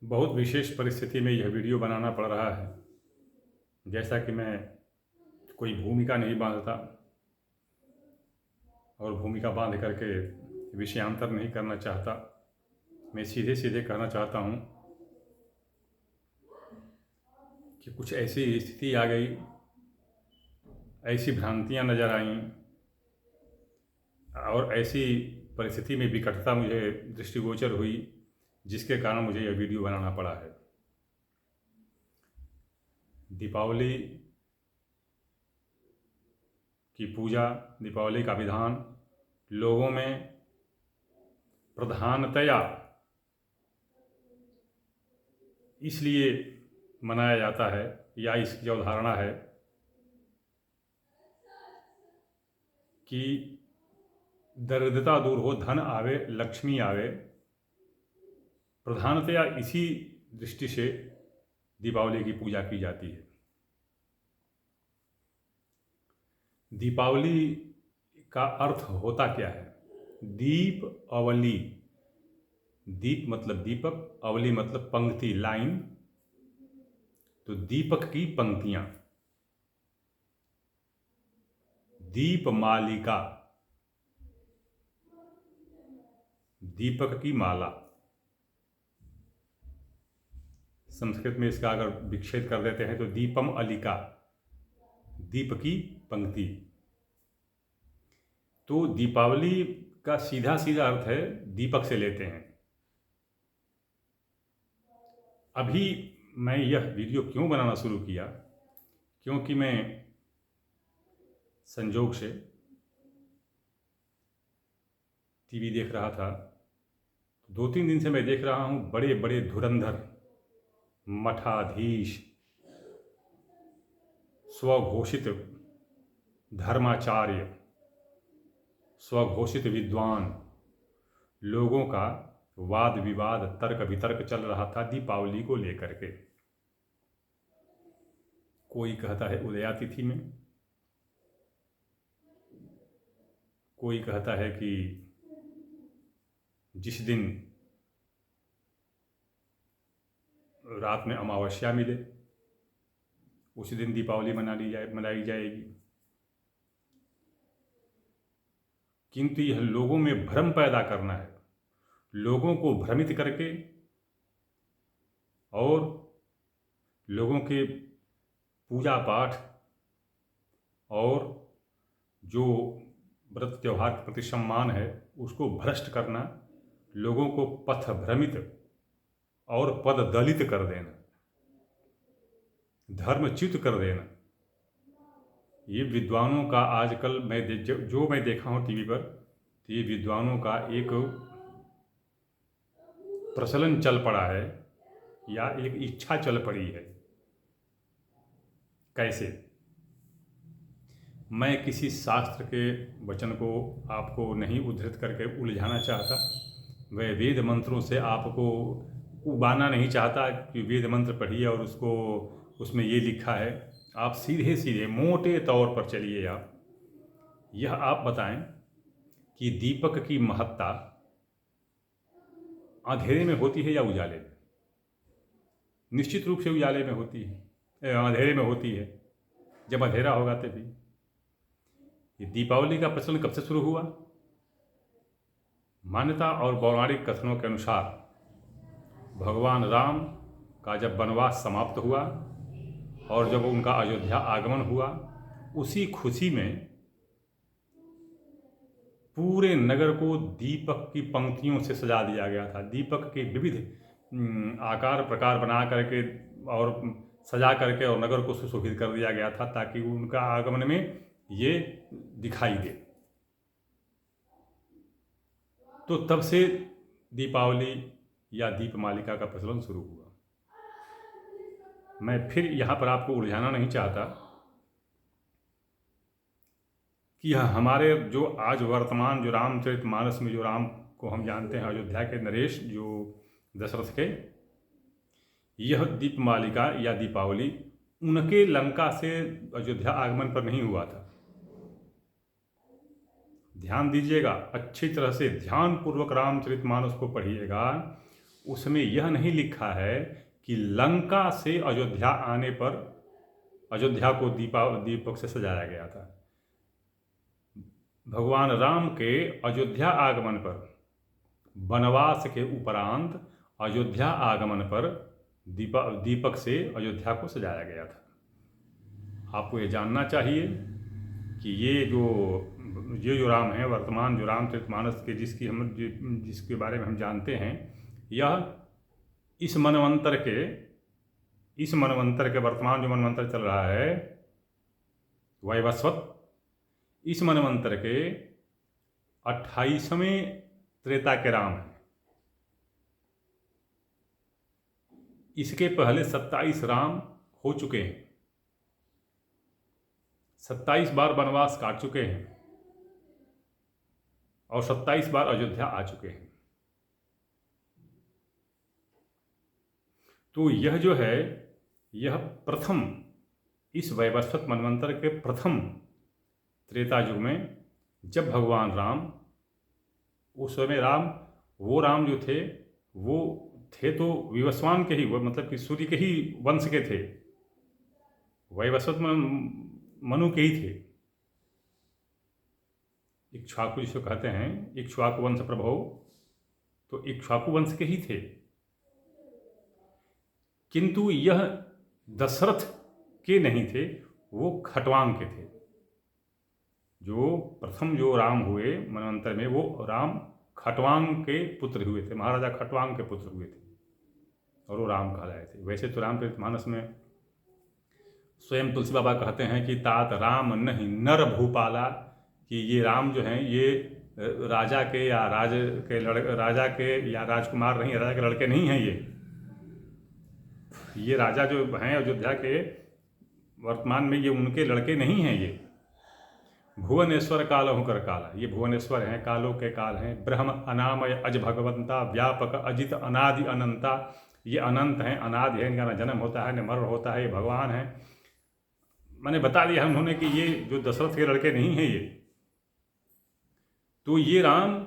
बहुत विशेष परिस्थिति में यह वीडियो बनाना पड़ रहा है। जैसा कि मैं कोई भूमिका नहीं बांधता और भूमिका बांध करके विषयांतर नहीं करना चाहता। मैं सीधे सीधे कहना चाहता हूँ कि कुछ ऐसी स्थिति आ गई, ऐसी भ्रांतियाँ नज़र आईं और ऐसी परिस्थिति में विकटता मुझे दृष्टिगोचर हुई, जिसके कारण मुझे यह वीडियो बनाना पड़ा है। दीपावली की पूजा, दीपावली का विधान लोगों में प्रधानतया इसलिए मनाया जाता है, या इसकी जो धारणा है कि दरिद्रता दूर हो, धन आवे, लक्ष्मी आवे, प्रधानतया इसी दृष्टि से दीपावली की पूजा की जाती है। दीपावली का अर्थ होता क्या है? दीप अवली, दीप मतलब दीपक, अवली मतलब पंक्ति, लाइन। तो दीपक की पंक्तियां, दीपमालिका, दीपक की माला। संस्कृत में इसका अगर विच्छेद कर देते हैं तो दीपम अलिका, दीप की पंक्ति। तो दीपावली का सीधा सीधा अर्थ है दीपक से लेते हैं। अभी मैं यह वीडियो क्यों बनाना शुरू किया? क्योंकि मैं संजोग से टीवी देख रहा था। 2-3 दिन से मैं देख रहा हूँ बड़े बड़े धुरंधर मठाधीश, स्वघोषित धर्माचार्य, स्वघोषित विद्वान लोगों का वाद विवाद, तर्क वितर्क चल रहा था दीपावली को लेकर के। कोई कहता है उदया तिथि में, कोई कहता है कि जिस दिन रात में अमावस्या मिले उसी दिन दीपावली मनाई जाएगी। किंतु यह लोगों में भ्रम पैदा करना है, लोगों को भ्रमित करके और लोगों के पूजा पाठ और जो व्रत त्यौहार के प्रति सम्मान है उसको भ्रष्ट करना, लोगों को पथ भ्रमित और पद दलित कर देना, धर्मच्युत कर देना। ये विद्वानों का आजकल जो मैं देखा हूँ टीवी पर, तो ये विद्वानों का एक प्रचलन चल पड़ा है या एक इच्छा चल पड़ी है। कैसे? मैं किसी शास्त्र के वचन को आपको नहीं उद्धृत करके उलझाना चाहता, वह वेद मंत्रों से आपको उबाना नहीं चाहता कि वेद मंत्र पढ़िए और उसमें ये लिखा है। आप सीधे सीधे मोटे तौर पर चलिए। यह आप बताएं कि दीपक की महत्ता अंधेरे में होती है या उजाले में? निश्चित रूप से उजाले में होती है, अंधेरे में होती है। जब अंधेरा होगा तभी। ये दीपावली का प्रचलन कब से शुरू हुआ? मान्यता और पौराणिक कथनों के अनुसार भगवान राम का जब वनवास समाप्त हुआ और जब उनका अयोध्या आगमन हुआ, उसी खुशी में पूरे नगर को दीपक की पंक्तियों से सजा दिया गया था। दीपक के विविध आकार प्रकार बना करके और सजा करके और नगर को सुशोभित कर दिया गया था, ताकि उनका आगमन में ये दिखाई दे। तो तब से दीपावली या दीपमालिका का प्रचलन शुरू हुआ। मैं फिर यहाँ पर आपको उलझाना नहीं चाहता कि यह हमारे जो आज वर्तमान जो रामचरितमानस में जो राम को हम जानते हैं, अयोध्या के नरेश जो दशरथ के, यह दीपमालिका या दीपावली उनके लंका से अयोध्या आगमन पर नहीं हुआ था। ध्यान दीजिएगा, अच्छी तरह से ध्यानपूर्वक रामचरितमानस को पढ़िएगा। उसमें यह नहीं लिखा है कि लंका से अयोध्या आने पर अयोध्या को दीपक से सजाया गया था। भगवान राम के अयोध्या आगमन पर, वनवास के उपरांत अयोध्या आगमन पर दीपक से अयोध्या को सजाया गया था। आपको ये जानना चाहिए कि ये जो राम हैं, वर्तमान जो रामचरितमानस के जिसके बारे में हम जानते हैं, यह इस मनवंतर के वर्तमान जो मनवंतर चल रहा है वैवस्वत, इस मनवंतर के 28वें त्रेता के राम हैं। इसके पहले 27 राम हो चुके हैं, 27 बार वनवास काट चुके हैं और 27 बार अयोध्या आ चुके हैं। तो यह जो है, यह प्रथम, इस वैवस्वत मनवंतर के प्रथम त्रेता युग में, जब भगवान राम, उस समय वो राम जो थे वो थे तो विवस्वान के ही, वो मतलब कि सूर्य के ही वंश के थे, वैवस्वत मनु के ही थे। इक्ष्वाकु जिसको कहते हैं, इक्ष्वाकु वंश प्रभव, तो इक्ष्वाकु वंश के ही थे। किंतु यह दशरथ के नहीं थे, वो खटवांग के थे। जो प्रथम जो राम हुए मनवंतर में, वो राम खटवांग के पुत्र हुए थे, महाराजा खटवांग के पुत्र हुए थे और वो राम कहलाए थे। वैसे तो रामचरितमानस में स्वयं तुलसी बाबा कहते हैं कि तात राम नहीं नर भूपाला, कि ये राम जो हैं ये राजा के या राजकुमार नहीं, राजा के लड़के नहीं हैं। ये राजा जो हैं अयोध्या के वर्तमान में, ये उनके लड़के नहीं हैं। ये भुवनेश्वर कालहु कर काला, ये भुवनेश्वर हैं, कालों के काल हैं। ब्रह्म अनामय अज भगवंता, व्यापक अजित अनादि अनंता, ये अनंत हैं, अनादि है, इनका न जन्म होता है न मरण होता है, ये भगवान हैं। मैंने बता दिया उन्होंने कि ये जो दशरथ के लड़के नहीं हैं ये। तो ये राम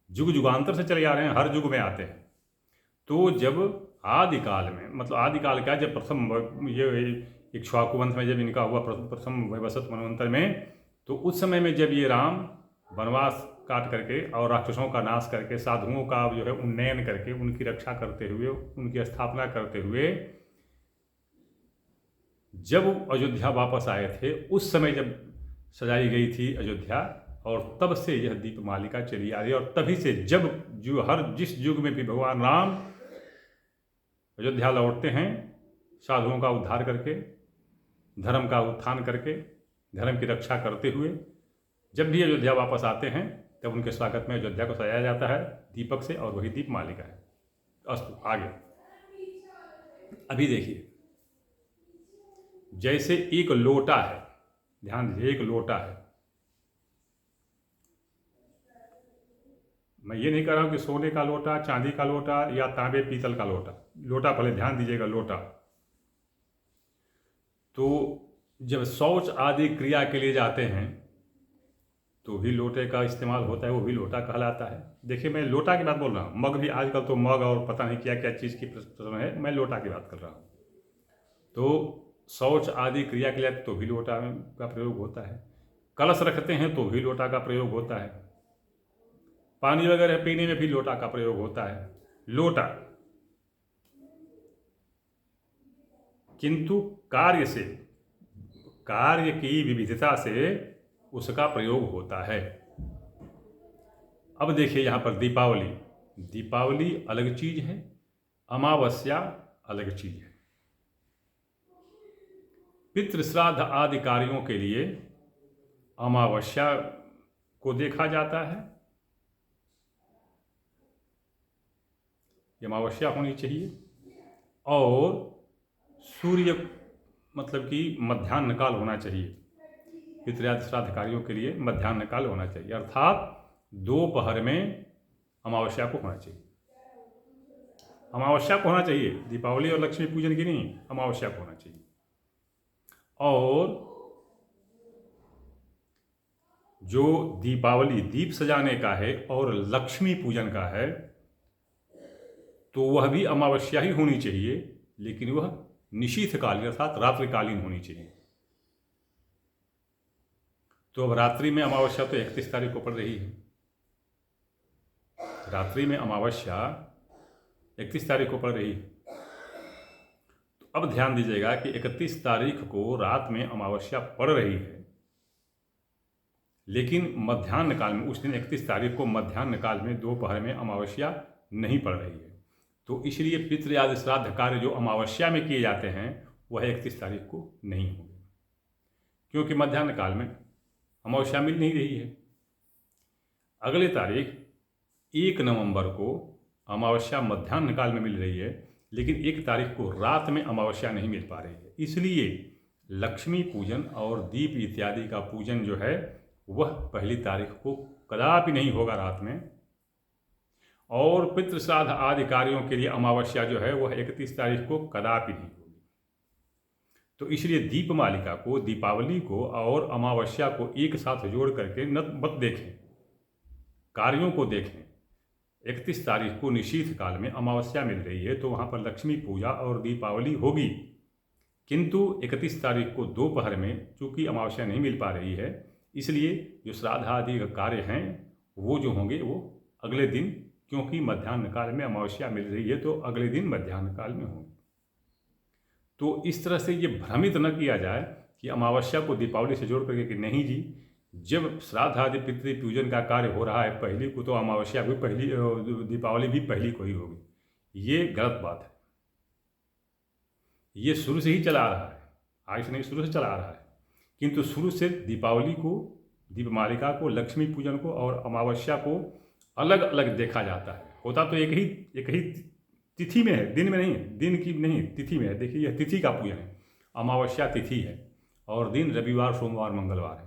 युग युगांतर से चले आ रहे हैं, हर युग में आते हैं। तो जब आदिकाल में, मतलब आदिकाल क्या, जब प्रथम ये इक्ष्वाकु वंश में जब इनका हुआ प्रथम वैवस्वत मनवंतर में, तो उस समय में जब ये राम वनवास काट करके और राक्षसों का नाश करके, साधुओं का जो है उन्नयन करके, उनकी रक्षा करते हुए, उनकी स्थापना करते हुए जब अयोध्या वापस आए थे, उस समय जब सजाई गई थी अयोध्या, और तब से यह दीपमालिका चली आ रही है। और तभी से जब जिस युग में भी भगवान राम अयोध्या लौटते हैं, साधुओं का उद्धार करके, धर्म का उत्थान करके, धर्म की रक्षा करते हुए, जब भी अयोध्या वापस आते हैं तब उनके स्वागत में अयोध्या को सजाया जाता है दीपक से, और वही दीपमालिका है। अस्तु, आगे अभी देखिए, जैसे एक लोटा है, ध्यान दीजिए, एक लोटा है। मैं ये नहीं कह रहा हूं कि सोने का लोटा, चांदी का लोटा या तांबे पीतल का लोटा, लोटा पहले ध्यान दीजिएगा, लोटा। तो जब शौच आदि क्रिया के लिए जाते हैं तो भी लोटे का इस्तेमाल होता है, वो भी लोटा कहलाता है। देखिए, मैं लोटा की बात बोल रहा हूँ, मग भी आजकल तो मग और पता नहीं क्या क्या चीज़ की प्रचलन है, मैं लोटा की बात कर रहा हूँ। तो शौच आदि क्रिया के लिए तो भी लोटा का प्रयोग होता है, कलश रखते हैं तो भी लोटा का प्रयोग होता है, पानी वगैरह पीने में भी लोटा का प्रयोग होता है, लोटा। किंतु कार्य की विविधता से उसका प्रयोग होता है। अब देखिए यहाँ पर दीपावली अलग चीज है, अमावस्या अलग चीज है। पितृ श्राद्ध आदि कार्यों के लिए अमावस्या को देखा जाता है, अमावस्या होनी चाहिए, और सूर्य मतलब कि मध्याह्न काल होना चाहिए। पितृयादि श्राद्ध कार्यों के लिए मध्याह्न काल होना चाहिए, अर्थात दोपहर में अमावस्या को होना चाहिए। अमावस्या को होना चाहिए, दीपावली और लक्ष्मी पूजन की नहीं, अमावस्या को होना चाहिए। और जो दीपावली दीप सजाने का है और लक्ष्मी पूजन का है, तो वह भी अमावस्या ही होनी चाहिए, लेकिन वह निशीथकालीन अर्थात रात्रिकालीन होनी चाहिए। तो अब रात्रि में अमावस्या तो 31 तारीख को पड़ रही है। रात्रि में अमावस्या 31 तारीख को पड़ रही है। तो अब ध्यान दीजिएगा कि 31 तारीख को रात में अमावस्या पड़ रही है, लेकिन मध्याह्न काल में, उस दिन 31 तारीख को मध्याह्न काल में दोपहर में अमावस्या नहीं पड़ रही है। तो इसलिए पितृ आदि श्राद्ध कार्य जो अमावस्या में किए जाते हैं वह 31 तारीख को नहीं होंगे, क्योंकि मध्याह्न काल में अमावस्या मिल नहीं रही है। अगले तारीख 1 नवंबर को अमावस्या मध्याह्न काल में मिल रही है, लेकिन 1 तारीख को रात में अमावस्या नहीं मिल पा रही है। इसलिए लक्ष्मी पूजन और दीप इत्यादि का पूजन जो है वह 1 तारीख को कदापि नहीं होगा रात में, और पितृ श्राद्ध आदि कार्यों के लिए अमावस्या जो है वह 31 तारीख को कदापि नहीं होगी। तो इसलिए दीपमालिका को, दीपावली को और अमावस्या को एक साथ जोड़ करके मत देखें, कार्यों को देखें। 31 तारीख को निशीथ काल में अमावस्या मिल रही है तो वहाँ पर लक्ष्मी पूजा और दीपावली होगी, किंतु 31 तारीख को दोपहर में चूँकि अमावस्या नहीं मिल पा रही है, इसलिए जो श्राद्ध आदि कार्य हैं वो जो होंगे वो अगले दिन, क्योंकि मध्याह्न काल में अमावस्या मिल रही है तो अगले दिन मध्याह्न काल में होंगे। तो इस तरह से ये भ्रमित न किया जाए कि अमावस्या को दीपावली से जोड़ करके कि नहीं जी, जब श्राद्ध आदि पितृ पूजन का कार्य हो रहा है 1 को, तो अमावस्या भी दीपावली भी 1 को ही होगी। ये गलत बात है। ये शुरू से ही चला आ रहा है, आज से नहीं, शुरू से चला आ रहा है। किंतु शुरू से दीपावली को, दीपमालिका को, लक्ष्मी पूजन को और अमावस्या को अलग अलग देखा जाता है। होता तो एक ही तिथि में है, दिन में नहीं है, दिन की नहीं, तिथि में है। देखिए यह तिथि का पूजन है, अमावस्या तिथि है और दिन रविवार, सोमवार, मंगलवार है।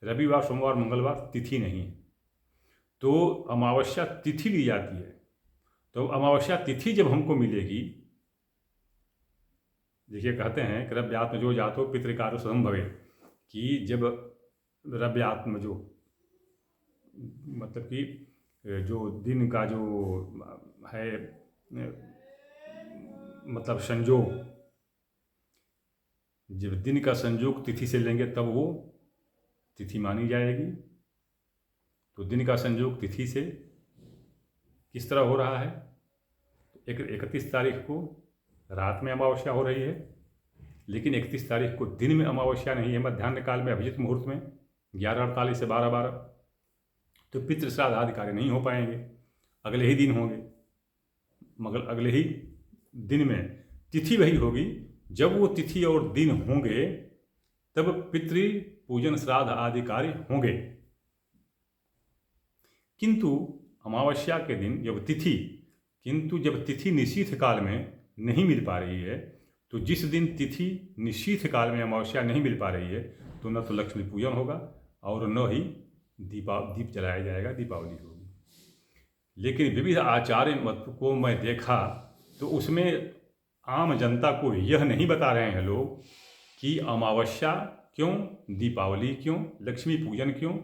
रविवार, सोमवार, मंगलवार तिथि नहीं है, तो अमावस्या तिथि ली जाती है। तो अमावस्या तिथि जब हमको मिलेगी, देखिए कहते हैं कि रव्यात्म जो जातो पितृकार्य स्वयं भवे, कि जब रव्यात्म जो मतलब कि जो दिन का जो है मतलब संयोग, जब दिन का संयोग तिथि से लेंगे तब वो तिथि मानी जाएगी। तो दिन का संयोग तिथि से किस तरह हो रहा है, 31 तारीख को रात में अमावस्या हो रही है, लेकिन 31 तारीख को दिन में अमावस्या नहीं है, मध्याह्न काल में अभिजित मुहूर्त में 11:48 से 12:12। तो पितृ श्राद्ध आदि कार्य नहीं हो पाएंगे, अगले ही दिन होंगे, मगर अगले ही दिन में तिथि वही होगी। जब वो तिथि और दिन होंगे तब पितृ पूजन श्राद्ध आदि कार्य होंगे। किंतु अमावस्या के दिन जब तिथि निशीथ काल में नहीं मिल पा रही है, तो जिस दिन तिथि निशीथ काल में अमावस्या नहीं मिल पा रही है तो न तो लक्ष्मी पूजन होगा और न ही दीप जलाया जाएगा, दीपावली होगी। लेकिन विविध आचार्य मत को मैं देखा तो उसमें आम जनता को यह नहीं बता रहे हैं लोग कि अमावस्या क्यों, दीपावली क्यों, लक्ष्मी पूजन क्यों,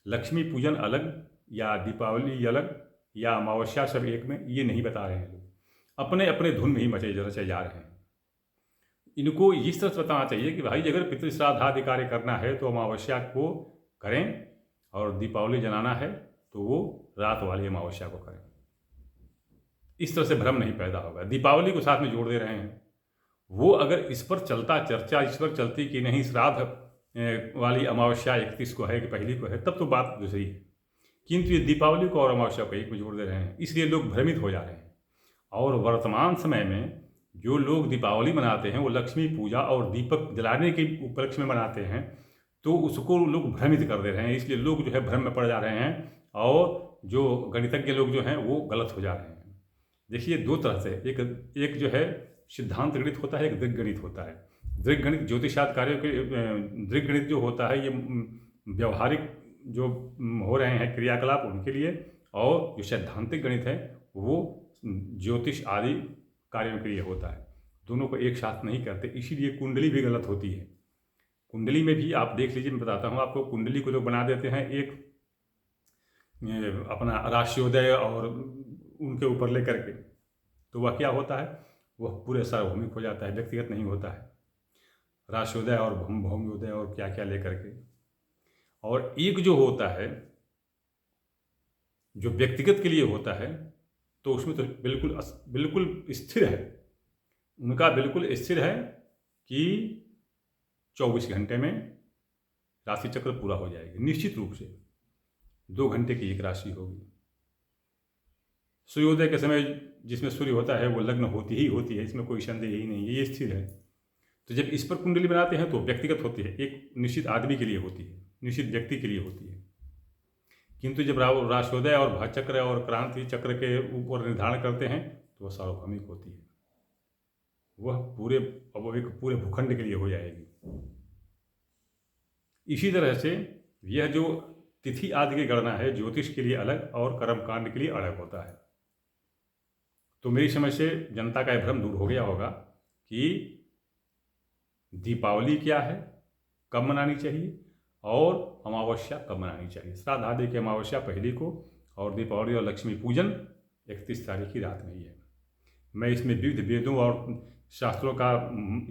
लक्ष्मी पूजन अलग या दीपावली अलग या अमावस्या सब एक में, ये नहीं बता रहे हैं लोग। अपने अपने धुन में ही मचे जा रहे हैं। इनको इस तरह से बताना चाहिए कि भाई अगर पितृ श्राद्ध आदि कार्य करना है तो अमावस्या को करें और दीपावली जलाना है तो वो रात वाली अमावस्या को करें। इस तरह से भ्रम नहीं पैदा होगा। दीपावली को साथ में जोड़ दे रहे हैं। वो अगर इस पर चर्चा इस पर चलती कि नहीं श्राद्ध वाली अमावस्या 31 को है कि 1 को है, तब तो बात दूसरी है। किंतु ये दीपावली को और अमावस्या को एक में जोड़ दे रहे हैं, इसलिए लोग भ्रमित हो जा रहे हैं। और वर्तमान समय में जो लोग दीपावली मनाते हैं वो लक्ष्मी पूजा और दीपक जलाने के उपलक्ष्य में मनाते हैं, तो उसको लोग भ्रमित कर दे रहे हैं। इसलिए लोग जो है भ्रम में पड़ जा रहे हैं और जो गणितज्ञ लोग जो हैं वो गलत हो जा रहे हैं। देखिए 2 तरह से, एक जो है सिद्धांत गणित होता है, एक दृग् गणित होता है। दृग् गणित ज्योतिषाद कार्यों के, दृग् गणित जो होता है ये व्यवहारिक जो हो रहे हैं क्रियाकलाप उनके लिए, और जो सैद्धांतिक गणित है वो ज्योतिष आदि कार्यों के लिए होता है। दोनों को एक साथ नहीं करते, इसीलिए कुंडली भी गलत होती है। कुंडली में भी आप देख लीजिए, मैं बताता हूँ आपको। कुंडली को लोग बना देते हैं एक अपना राशियोदय और उनके ऊपर लेकर के, तो वह क्या होता है, वह पूरे सार्वभौमिक हो जाता है, व्यक्तिगत नहीं होता है। राष्ट्रोदय और भौम्योदय और क्या क्या लेकर के। और एक जो होता है जो व्यक्तिगत के लिए होता है, तो उसमें तो बिल्कुल बिल्कुल स्थिर है, उनका बिल्कुल स्थिर है कि 24 घंटे में राशि चक्र पूरा हो जाएगी, निश्चित रूप से 2 घंटे की एक राशि होगी। सूर्योदय के समय जिसमें सूर्य होता है वो लग्न होती ही होती है, इसमें कोई संदेह ही नहीं है, ये स्थिर है। तो जब इस पर कुंडली बनाते हैं तो व्यक्तिगत होती है, एक निश्चित आदमी के लिए होती है, निश्चित व्यक्ति के लिए होती है। किंतु जब राष्ट्रोदय और भाचक्र और क्रांति चक्र के ऊपर निर्धारण करते हैं तो वह सार्वभौमिक होती है, वह पूरे अब एक पूरे भूखंड के लिए हो जाएगी। इसी तरह से यह जो तिथि आदि की गणना है, ज्योतिष के लिए अलग और कर्मकांड के लिए अलग होता है। तो मेरी समझ से जनता का यह भ्रम दूर हो गया होगा कि दीपावली क्या है, कब मनानी चाहिए, और अमावस्या कब मनानी चाहिए। श्राद्ध आदि की अमावस्या पहली को और दीपावली और लक्ष्मी पूजन 31 तारीख की रात में ही है। मैं इसमें विविध वेदों और शास्त्रों का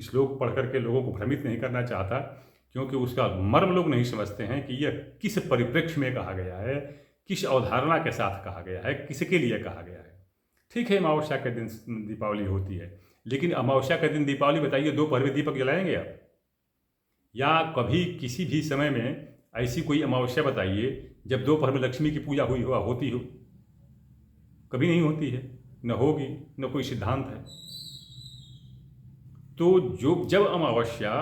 श्लोक पढ़ करके लोगों को भ्रमित नहीं करना चाहता, क्योंकि उसका मर्म लोग नहीं समझते हैं कि यह किस परिप्रेक्ष्य में कहा गया है, किस अवधारणा के साथ कहा गया है, किसके लिए कहा गया है। ठीक है, अमावस्या के दिन दीपावली होती है, लेकिन अमावस्या के दिन दीपावली बताइए, दोपहर में दीपक जलाएंगे आप? या कभी किसी भी समय में ऐसी कोई अमावस्या बताइए जब दोपहर में लक्ष्मी की पूजा होती हो? कभी नहीं होती है, न होगी, न कोई सिद्धांत है। तो जब अमावस्या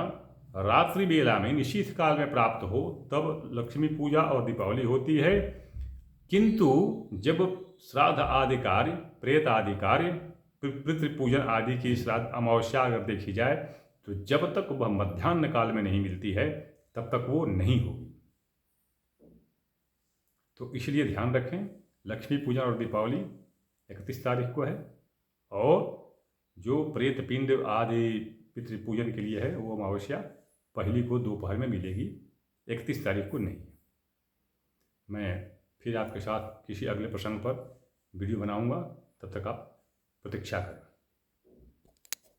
रात्रि बेला में निशीथ काल में प्राप्त हो तब लक्ष्मी पूजा और दीपावली होती है। किंतु जब श्राद्ध आदि कार्य, प्रेत आदि कार्य, पितृपूजन आदि की श्राद्ध अमावस्या अगर देखी जाए तो जब तक वह मध्याह्न काल में नहीं मिलती है तब तक वो नहीं होगी। तो इसलिए ध्यान रखें, लक्ष्मी पूजन और दीपावली 31 तारीख को है, और जो प्रेत पिंड आदि पितृपूजन के लिए है वो अमावस्या पहली को दोपहर में मिलेगी, 31 तारीख को नहीं। मैं फिर आपके साथ किसी अगले प्रसंग पर वीडियो बनाऊंगा, तब तक आप प्रतीक्षा करें।